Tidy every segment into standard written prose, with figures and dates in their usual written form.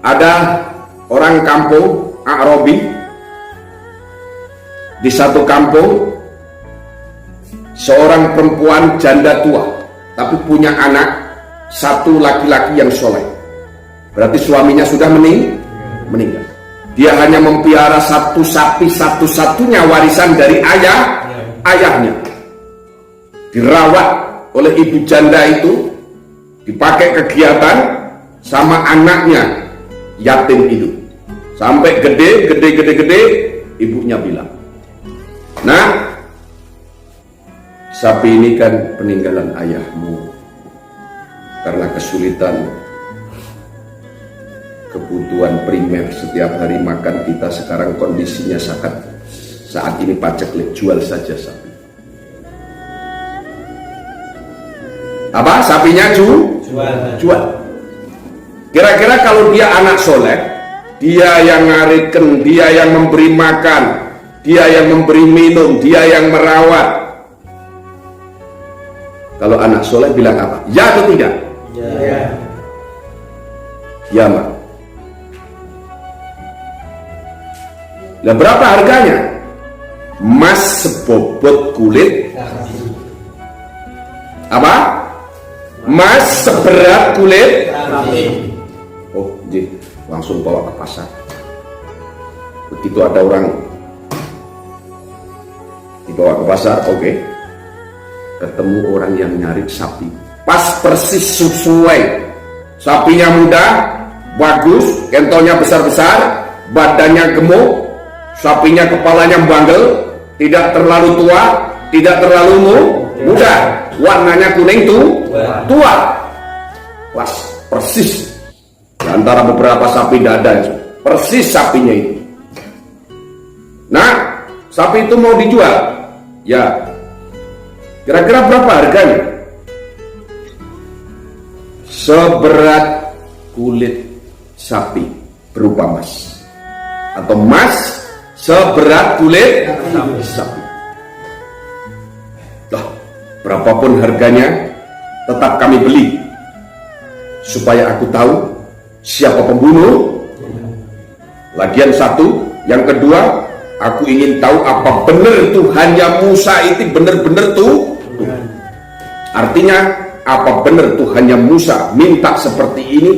Ada orang kampung Arabi di satu kampung, seorang perempuan janda tua tapi punya anak satu laki-laki yang soleh. Berarti suaminya sudah meninggal. Dia hanya mempiara satu sapi satu-satunya warisan dari ayahnya. Dirawat oleh ibu janda itu, dipakai kegiatan sama anaknya yatim itu. Sampai gede, ibunya bilang, "Nah, sapi ini kan peninggalan ayahmu. Karena kesulitan kebutuhan primer setiap hari makan kita sekarang kondisinya saat ini paceklik, jual saja sapi." Apa? Sapinya jual. Kira-kira kalau dia anak soleh, dia yang ngariken, dia yang memberi makan, dia yang memberi minum, dia yang merawat. Kalau anak soleh bilang apa? Ya atau tidak? Ya. Ya, Mak. Lah berapa harganya? Emas sebobot kulit. Apa? Emas seberat kulit. Oh, jadi langsung bawa ke pasar. Begitu ada orang dibawa ke pasar, oke. Ketemu orang yang nyari sapi, pas persis sesuai. Sapinya muda, bagus, kentonya besar-besar, badannya gemuk, sapinya kepalanya banggel, tidak terlalu tua, tidak terlalu muda, warnanya kuning tua. Pas persis di antara beberapa sapi dada, persis sapinya itu. Nah, sapi itu mau dijual. Ya, kira-kira berapa harganya? Seberat kulit sapi berupa emas, atau emas seberat kulit sapi. Lah, berapapun harganya tetap kami beli, supaya aku tahu siapa pembunuh. Lagian satu, yang kedua, aku ingin tahu apa benar Tuhannya Musa itu benar-benar Tuhan. Artinya apa benar Tuhannya Musa minta seperti ini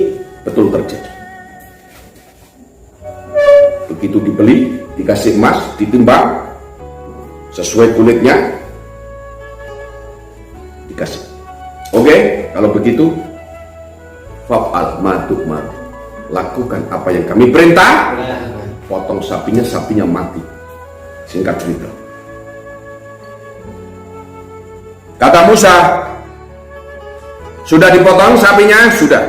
betul terjadi. Begitu dibeli, dikasih emas, ditimbang sesuai kulitnya, dikasih. Oke, kalau begitu fa'al ma tu'mar, lakukan apa yang kami perintah. Potong sapinya mati. Singkat cerita, kata Musa, sudah dipotong sapinya? Sudah.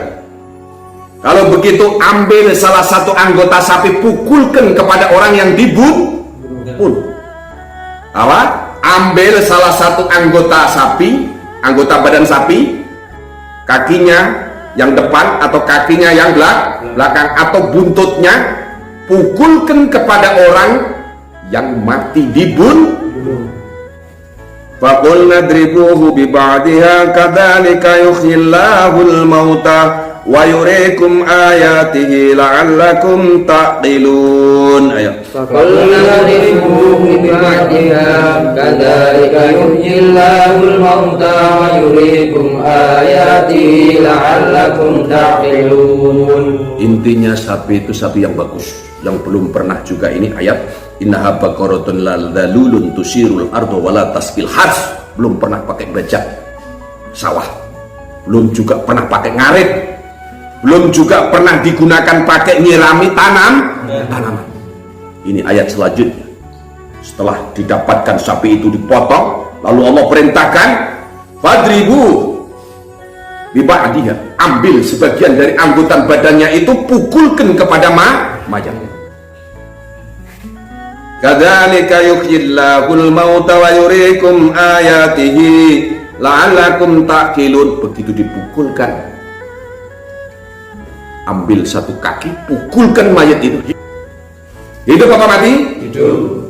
Kalau begitu ambil salah satu anggota sapi, pukulkan kepada orang yang dibunuh. Apa? Ambil salah satu anggota sapi, anggota badan sapi, kakinya yang depan atau kakinya yang belakang atau buntutnya, pukulkan kepada orang yang mati dibunuh. Faqulna dribuhu bi ba'diha kadzalika yuhyillahul mauta wa yuriikum ayatihi la'allakum taqilun. Ayo. Faqulna dribuhu bi ba'diha kadzalika yuhyillahul mauta wa yuriikum ayatihi la'allakum taqilun. Intinya sapi itu sapi yang bagus, yang belum pernah juga ini ayat innaha baqaratun lalulun tusirul ardo wala taskil hars, belum pernah pakai bajak sawah, belum juga pernah pakai ngarit, belum juga pernah digunakan pakai nyirami tanaman. Ini ayat selanjutnya. Setelah didapatkan sapi itu dipotong, lalu Allah perintahkan fadribu biba'diha, ambil sebagian dari anggota badannya itu, pukulkan kepada mayat. Kadzalika yuhyillahul mauta wa yuriikum ayatihi la'allakum taqilun. Begitu dipukulkan, ambil satu kaki, pukulkan mayat itu. Hidup apa mati? Hidup.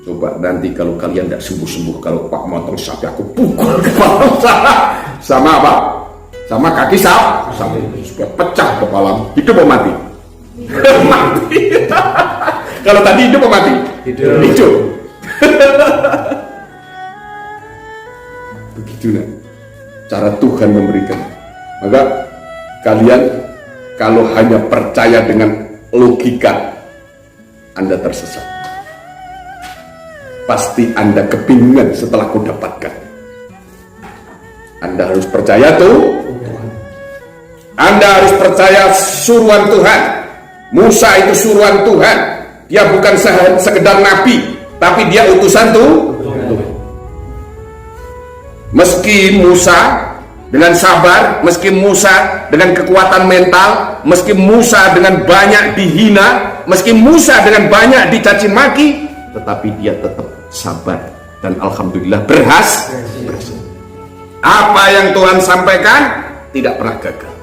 Coba nanti kalau kalian tidak sembuh-sembuh, kalau Pak motong sapi aku pukul kepala sama apa? sama kaki sapi. Supaya pecah kepala. Hidup atau mati? Mati. Kalau tadi hidup atau mati? Hidup. Begitu nah, cara Tuhan memberikan. Maka kalian kalau hanya percaya dengan logika, Anda tersesat. Pasti Anda kebingungan setelah kau dapatkan. Anda harus percaya tuh. Anda harus percaya suruhan Tuhan. Musa itu suruhan Tuhan. Dia bukan sekedar nabi, tapi dia utusan Tuhan. Meski Musa dengan sabar, meski Musa dengan kekuatan mental, meski Musa dengan banyak dihina, meski Musa dengan banyak dicaci maki, tetapi dia tetap sabar dan alhamdulillah berhasil. Apa yang Tuhan sampaikan tidak pernah gagal.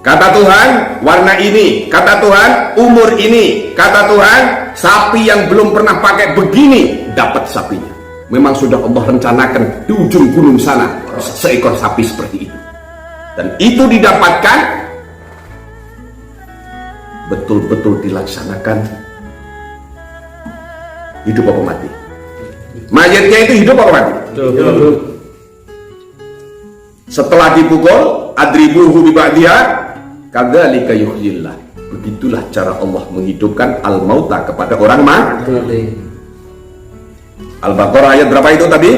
Kata Tuhan warna ini, kata Tuhan umur ini, kata Tuhan sapi yang belum pernah pakai begini dapat sapinya. Memang sudah Allah rencanakan di ujung gunung sana seekor sapi seperti itu, dan itu didapatkan betul-betul dilaksanakan. Hidup apa mati? Mayatnya itu hidup apa mati? Hidup. Setelah dipukul, adribuhu bi ba'diha kadzalika yuhyillah. Begitulah cara Allah menghidupkan al-mauta kepada orang mati. Al-Baqarah ayat berapa itu tadi?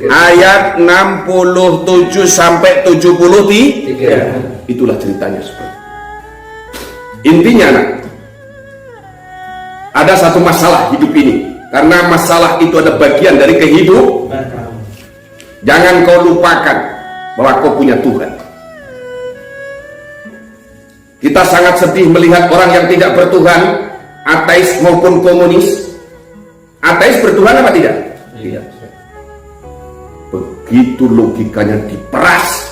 Ayat 67 sampai 73. Itulah ceritanya seperti. Intinya nak, ada satu masalah hidup ini. Karena masalah itu ada bagian dari kehidupan. Jangan kau lupakan bahwa kau punya Tuhan. Kita sangat sedih melihat orang yang tidak bertuhan, ateis maupun komunis. Ateis bertuhan apa tidak? Tidak. Begitu logikanya diperas,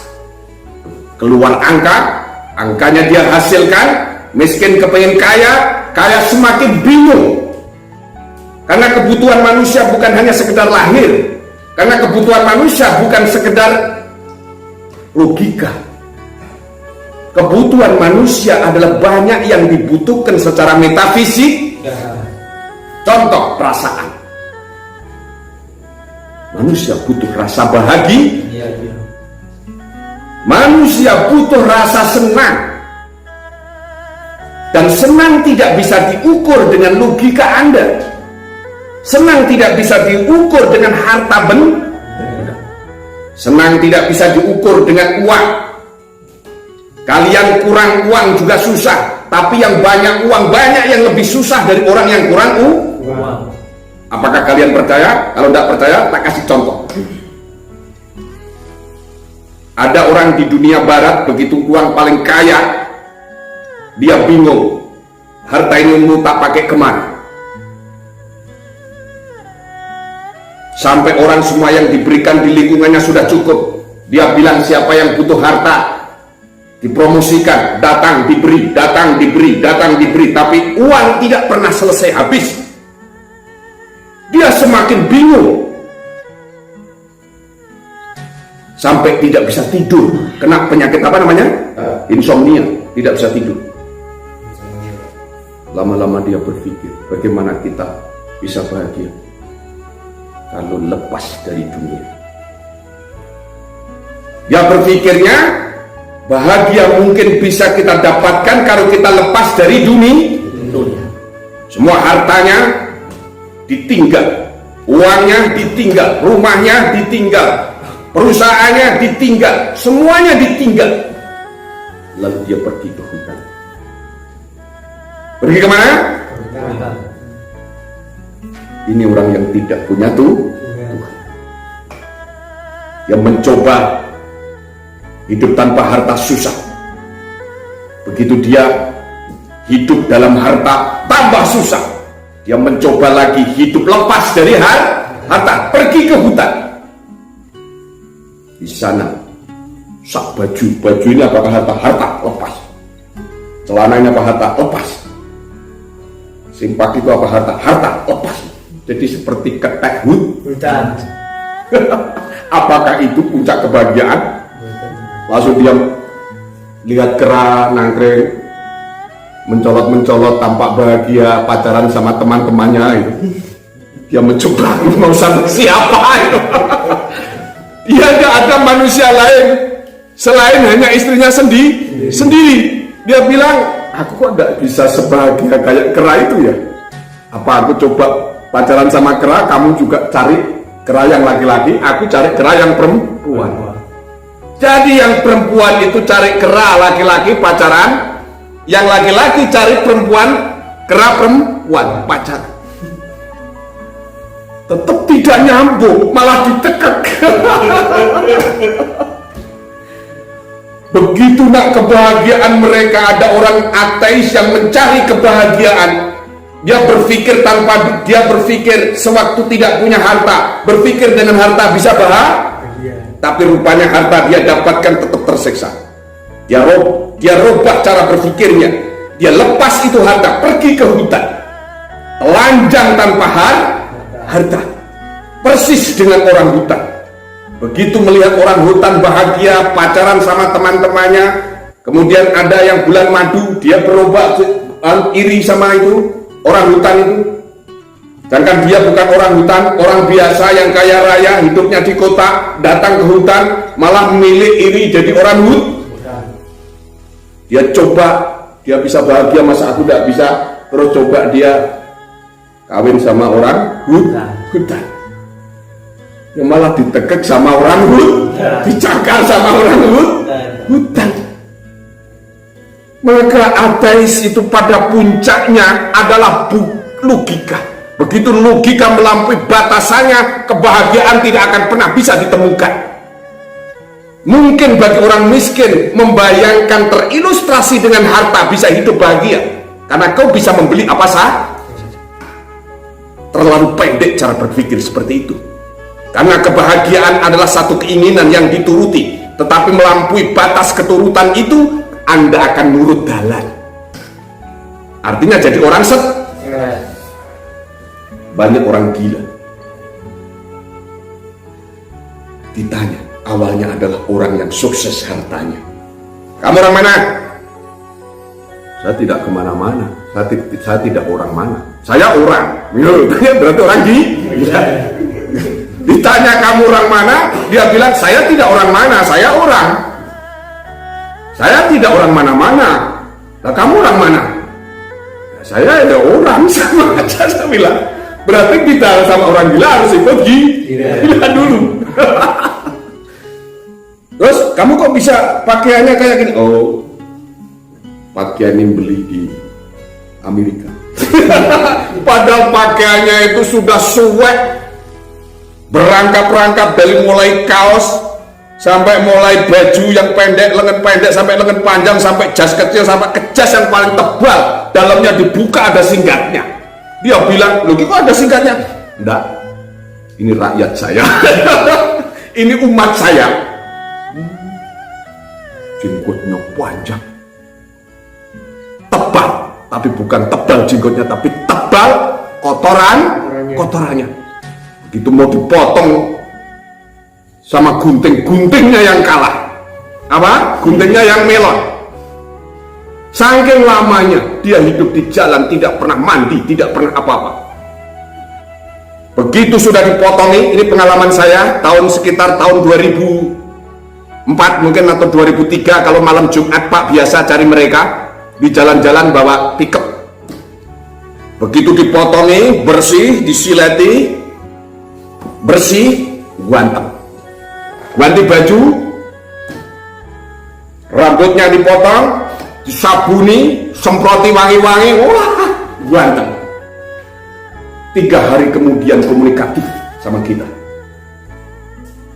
keluar angka, angkanya dia hasilkan, miskin kepengen kaya, kaya semakin bingung. Karena kebutuhan manusia bukan hanya sekedar lahir, karena kebutuhan manusia bukan sekedar logika. Kebutuhan manusia adalah banyak yang dibutuhkan secara metafisik. Contoh perasaan. Manusia butuh rasa bahagia. Manusia butuh rasa senang. Dan senang tidak bisa diukur dengan logika Anda. Senang tidak bisa diukur dengan harta benda. Senang tidak bisa diukur dengan uang. Kalian kurang uang juga susah, tapi yang banyak uang banyak yang lebih susah dari orang yang kurang uang. Apakah kalian percaya? Kalau tidak percaya, tak kasih contoh. Ada orang di dunia barat begitu uang paling kaya, dia bingung. Harta ini mau tak pakai kemana? Sampai orang semua yang diberikan di lingkungannya sudah cukup. Dia bilang siapa yang butuh harta, dipromosikan, datang diberi, datang diberi, datang diberi. Tapi uang tidak pernah selesai habis. Dia semakin bingung. Sampai tidak bisa tidur. Kena penyakit apa namanya? Insomnia. Tidak bisa tidur. Lama-lama dia berpikir, bagaimana kita bisa bahagia kalau lepas dari dunia. Dia berpikirnya bahagia mungkin bisa kita dapatkan kalau kita lepas dari dunia. Semua hartanya ditinggal, uangnya ditinggal, rumahnya ditinggal, perusahaannya ditinggal, semuanya ditinggal. Lalu dia pergi ke hutan. Pergi kemana? Ini orang yang tidak punya Tuhan, yang mencoba hidup tanpa harta susah. Begitu dia hidup dalam harta tambah susah, dia mencoba lagi hidup lepas dari harta, pergi ke hutan. Di sana sak baju ini apakah harta lepas, celananya apa harta lepas, simpak itu apa harta lepas. Jadi seperti ketek hutan. Apakah itu puncak kebahagiaan? Langsung dia lihat kera nangkring, mencolot-mencolot, tampak bahagia, pacaran sama teman-temannya itu. Dia mencoba mau sama siapa itu. Dia tidak ada manusia lain selain hanya istrinya sendiri. Dia bilang, aku kok tidak bisa sebahagia kayak kera itu ya? Apa aku coba pacaran sama kera, kamu juga cari kera yang laki-laki, aku cari kera yang perempuan. Jadi yang perempuan itu cari kera laki-laki pacaran, yang laki-laki cari perempuan, kera perempuan pacaran. Tetap tidak nyambung, malah ditekek. Begitu nak kebahagiaan mereka, ada orang ateis yang mencari kebahagiaan. Dia berpikir sewaktu tidak punya harta, berpikir dengan harta bisa bahagia. Tapi rupanya harta dia dapatkan tetap tersiksa. Dia robah cara berpikirnya. Dia lepas itu harta, pergi ke hutan, telanjang tanpa harta, persis dengan orang hutan. Begitu melihat orang hutan bahagia, pacaran sama teman-temannya, kemudian ada yang bulan madu, dia berubah iri sama itu orang hutan itu. Sedangkan dia bukan orang hutan, orang biasa yang kaya raya, hidupnya di kota, datang ke hutan, malah memilih iri jadi orang hutan. Dia coba, dia bisa bahagia, masa aku tidak bisa? Terus coba dia kawin sama orang hutan. Ya malah ditekek sama orang dicakar sama orang hutan. Maka ateis itu pada puncaknya adalah logika. Begitu logika melampaui batasannya, kebahagiaan tidak akan pernah bisa ditemukan. Mungkin bagi orang miskin membayangkan terilustrasi dengan harta bisa hidup bahagia, karena kau bisa membeli apa saja. Terlalu pendek cara berpikir seperti itu. Karena kebahagiaan adalah satu keinginan yang dituruti, tetapi melampaui batas keturutan itu, Anda akan nurut dalan. Artinya jadi orang banyak orang gila. Ditanya, awalnya adalah orang yang sukses hartanya. Kamu orang mana? Saya tidak kemana-mana. Saya tidak orang mana. Saya orang. Berarti orang gila. Ditanya kamu orang mana, dia bilang saya tidak orang mana, saya orang. Saya tidak orang mana-mana. Lah kamu orang mana? Ya, saya ada orang, sama aja saya bilang. Berarti kita sama orang gila harus ikut gila dulu. Terus kamu kok bisa pakaiannya kayak gini? Oh, pakaian yang beli di Amerika. Padahal pakaiannya itu sudah suwek, berangkap-rangkap dari mulai kaos sampai mulai baju yang pendek, lengan pendek sampai lengan panjang, sampai jas kecil sampai ke jas yang paling tebal, dalamnya dibuka ada singkatnya. Dia bilang, loh kok ada singkatnya? Enggak, ini rakyat saya. Ini umat saya. Jenggotnya panjang, tebal, tapi bukan tebal jenggotnya, tapi tebal kotorannya. Itu mau dipotong sama gunting-guntingnya yang kalah. Apa? Guntingnya yang melon. Saking lamanya dia hidup di jalan, tidak pernah mandi, tidak pernah apa-apa. Begitu sudah dipotongi, ini pengalaman saya sekitar tahun 2004 mungkin atau 2003, kalau malam Jumat Pak biasa cari mereka di jalan-jalan bawa pickup. Begitu dipotongi, bersih, disileti, bersih, ganti baju, rambutnya dipotong, disabuni, semproti wangi-wangi, wah, ganteng. 3 hari kemudian komunikatif sama kita,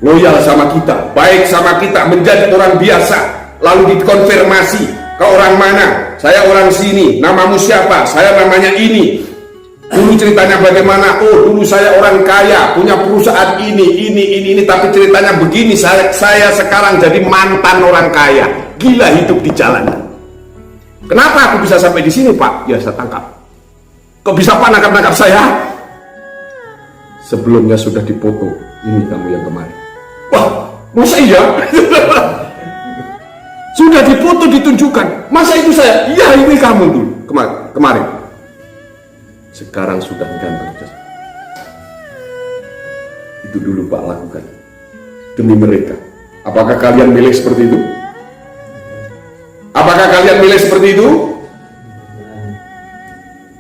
loyal sama kita, baik sama kita, menjadi orang biasa. Lalu dikonfirmasi, ke orang mana? Saya orang sini. Namamu siapa? Saya namanya ini. Dulu ceritanya bagaimana? Oh, dulu saya orang kaya, punya perusahaan ini, tapi ceritanya begini, saya sekarang jadi mantan orang kaya. Gila hidup di jalan. Kenapa aku bisa sampai di sini, Pak? Ya, saya tangkap. Kok bisa Pak nangkap saya? Sebelumnya sudah dipoto. Ini kamu yang kemarin. Wah, masa iya? Sudah dipoto ditunjukkan. Masa itu saya? Iya, ini kamu dulu kemarin. Sekarang sudah enggak. Itu dulu Pak lakukan demi mereka. Apakah kalian milih seperti itu? Apakah kalian milih seperti itu?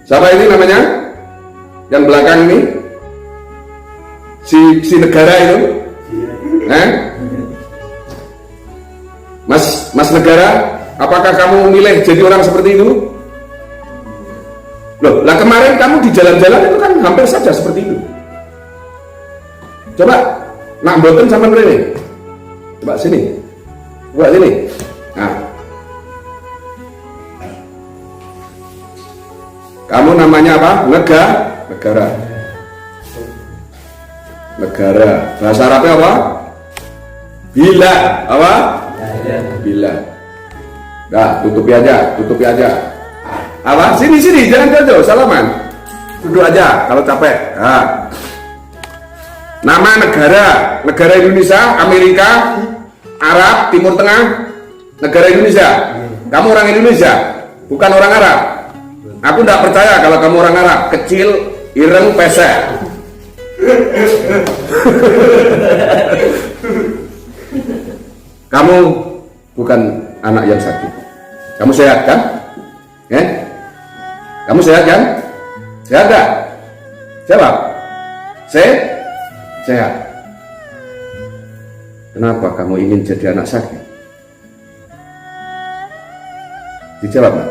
Siapa ini namanya? Yang belakang ini? Si negara itu? Mas negara, apakah kamu milih jadi orang seperti itu? Loh, lah kemarin kamu di jalan-jalan itu kan hampir saja seperti itu. Coba, nak boten sama ini. Coba sini. Coba sini. Nah. Kamu namanya apa? Negara. Bahasa Arabnya apa? Bila. Apa? Bila. Nah, tutupi aja. Apa? Sini, jangan jauh, salaman. Duduk aja kalau capek. Nah. Nama negara Indonesia, Amerika, Arab, Timur Tengah, negara Indonesia. Kamu orang Indonesia, bukan orang Arab. Aku tidak percaya kalau kamu orang Arab, kecil, ireng, pesek. Kamu bukan anak yang sakit. Kamu sehat kan? Kamu sehat kan? Sehat gak? Jawab. Sehat. Kenapa kamu ingin jadi anak sakit? Dijawab, Nak.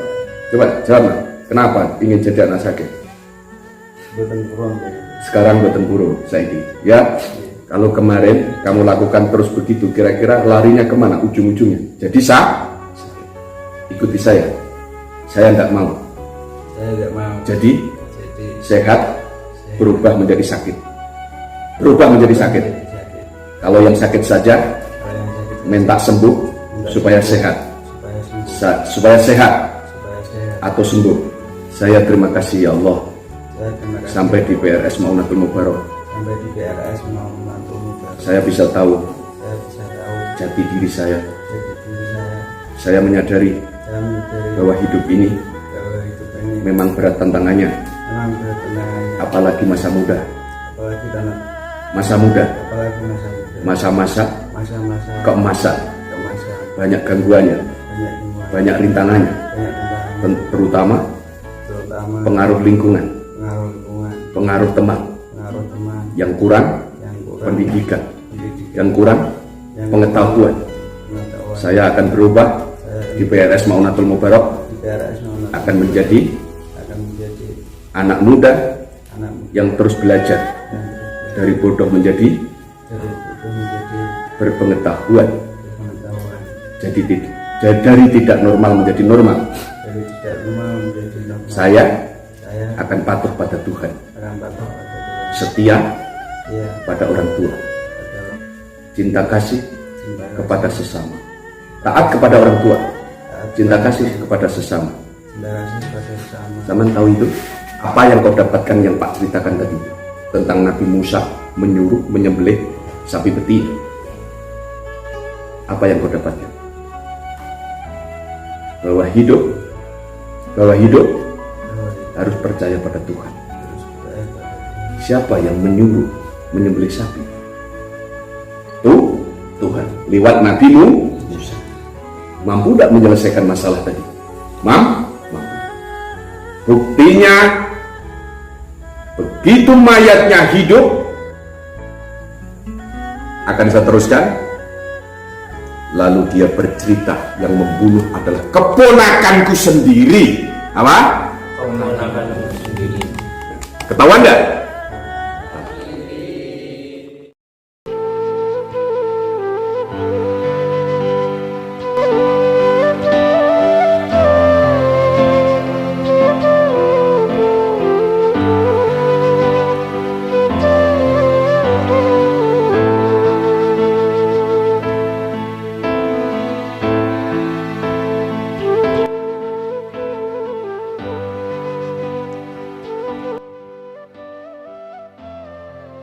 Coba jawab, Nak. Kenapa ingin jadi anak sakit? Sekarang boten purun, saiki. Ya. Kalau kemarin kamu lakukan terus begitu, kira-kira larinya kemana ujung-ujungnya? Jadi ikuti saya. Saya tidak mau. Jadi sehat berubah menjadi sakit. Kalau yang sakit saja minta sembuh supaya sehat. Atau sembuh. Saya terima kasih ya Allah. Sampai di PRS Maunatul Mubarak. Saya bisa tahu jati diri saya. Saya menyadari bahwa hidup ini memang berat tantangannya. Apalagi masa muda. Masa-masa keemasan. Banyak gangguannya, banyak rintangannya, terutama pengaruh lingkungan, pengaruh teman, yang kurang pendidikan, yang kurang pengetahuan. Saya akan berubah di PRS Maunatul Mubarak, akan menjadi anak muda yang terus belajar, dari bodoh menjadi berpengetahuan. Jadi dari tidak normal menjadi normal. Saya akan patuh pada Tuhan, setia pada orang tua, cinta kasih kepada sesama, taat kepada orang tua, cinta kasih kepada sesama. Zaman tahu itu? Apa yang kau dapatkan yang Pak ceritakan tadi tentang Nabi Musa menyuruh menyembelih sapi betina? Apa yang kau dapatkan? Bahwa hidup harus percaya pada Tuhan. Siapa yang menyuruh menyembelih sapi? Tuhan lewat Nabi Musa. Mampu tidak menyelesaikan masalah tadi? Mampu. Buktinya, begitu mayatnya hidup, akan saya teruskan. Lalu dia bercerita, yang membunuh adalah keponakanku sendiri. Apa? Keponakanku sendiri. Ketahuan enggak?